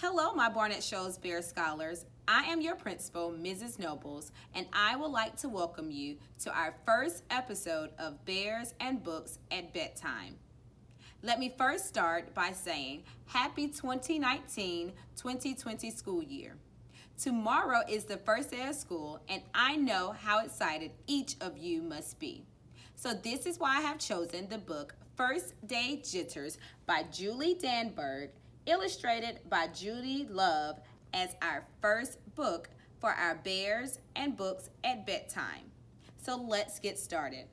Hello, my Barnett Shows Bear Scholars. I am your principal, Mrs. Nobles, and I would like to welcome you to our first episode of Bears and Books at Bedtime. Let me first start by saying happy 2019-2020 school year. Tomorrow is the first day of school, and I know how excited each of you must be. So this is why I have chosen the book First Day Jitters by Julie Danneberg, illustrated by Judy Love, as our first book for our Bears and Books at Bedtime. So let's get started.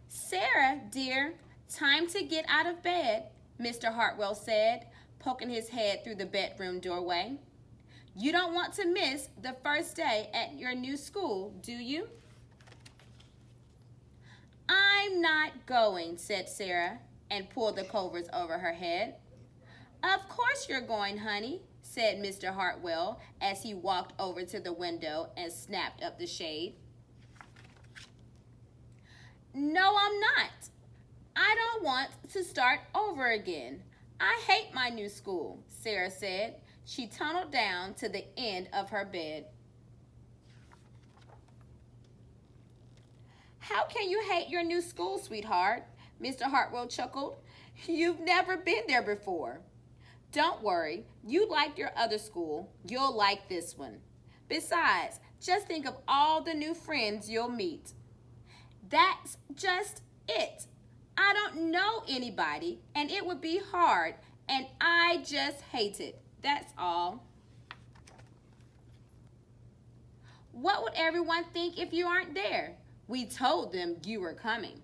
Sarah, dear, time to get out of bed, Mr. Hartwell said, poking his head through the bedroom doorway. You don't want to miss the first day at your new school, do you? I'm not going, said Sarah, and pulled the covers over her head. Of course you're going, honey, said Mr. Hartwell as he walked over to the window and snapped up the shade. No, I'm not. I don't want to start over again. I hate my new school, Sarah said. She tunneled down to the end of her bed. How can you hate your new school, sweetheart? Mr. Hartwell chuckled. You've never been there before. Don't worry, you liked your other school. You'll like this one. Besides, just think of all the new friends you'll meet. That's just it. I don't know anybody, and it would be hard, and I just hate it. That's all. What would everyone think if you aren't there? We told them you were coming.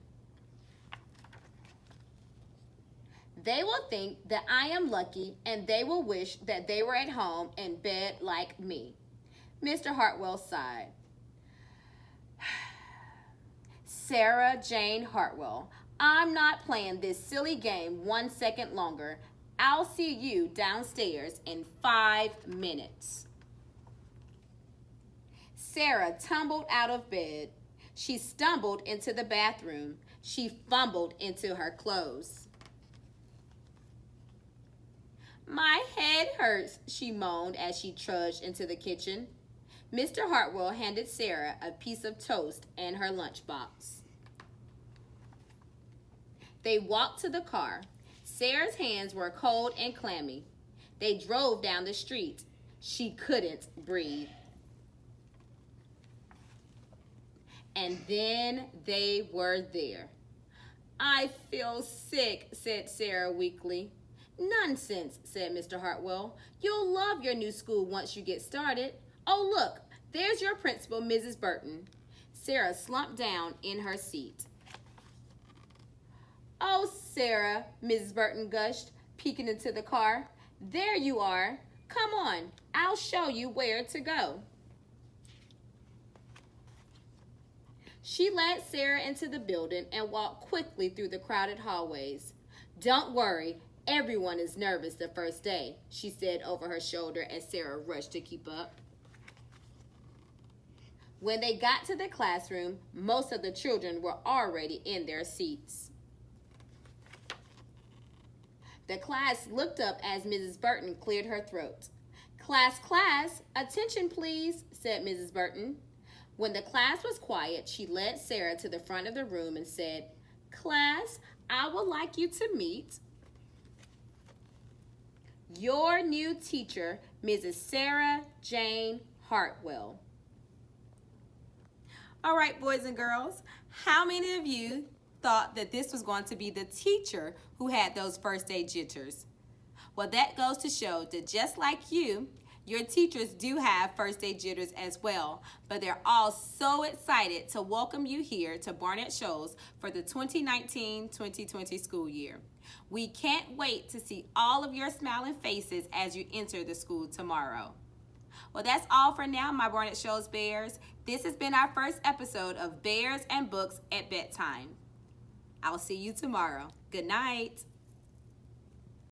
They will think that I am lucky, and they will wish that they were at home in bed like me. Mr. Hartwell sighed. Sarah Jane Hartwell, I'm not playing this silly game 1 second longer. I'll see you downstairs in 5 minutes. Sarah tumbled out of bed. She stumbled into the bathroom. She fumbled into her clothes. My head hurts, she moaned as she trudged into the kitchen. Mr. Hartwell handed Sarah a piece of toast and her lunchbox. They walked to the car. Sarah's hands were cold and clammy. They drove down the street. She couldn't breathe. And then they were there. I feel sick, said Sarah weakly. Nonsense, said Mr. Hartwell. You'll love your new school once you get started. Oh, look, there's your principal, Mrs. Burton. Sarah slumped down in her seat. Oh, Sarah, Mrs. Burton gushed, peeking into the car. There you are. Come on, I'll show you where to go. She led Sarah into the building and walked quickly through the crowded hallways. Don't worry, everyone is nervous the first day, she said over her shoulder as Sarah rushed to keep up. When they got to the classroom, most of the children were already in their seats. The class looked up as Mrs. Burton cleared her throat. Class, attention please, said Mrs. Burton. When the class was quiet, she led Sarah to the front of the room and said, Class, I would like you to meet your new teacher, Mrs. Sarah Jane Hartwell. All right, boys and girls, how many of you thought that this was going to be the teacher who had those first day jitters? Well, that goes to show that just like you, your teachers do have first day jitters as well, but they're all so excited to welcome you here to Barnett Shows for the 2019-2020 school year. We can't wait to see all of your smiling faces as you enter the school tomorrow. Well, that's all for now, my Barnett Shows Bears. This has been our first episode of Bears and Books at Bedtime. I'll see you tomorrow. Good night.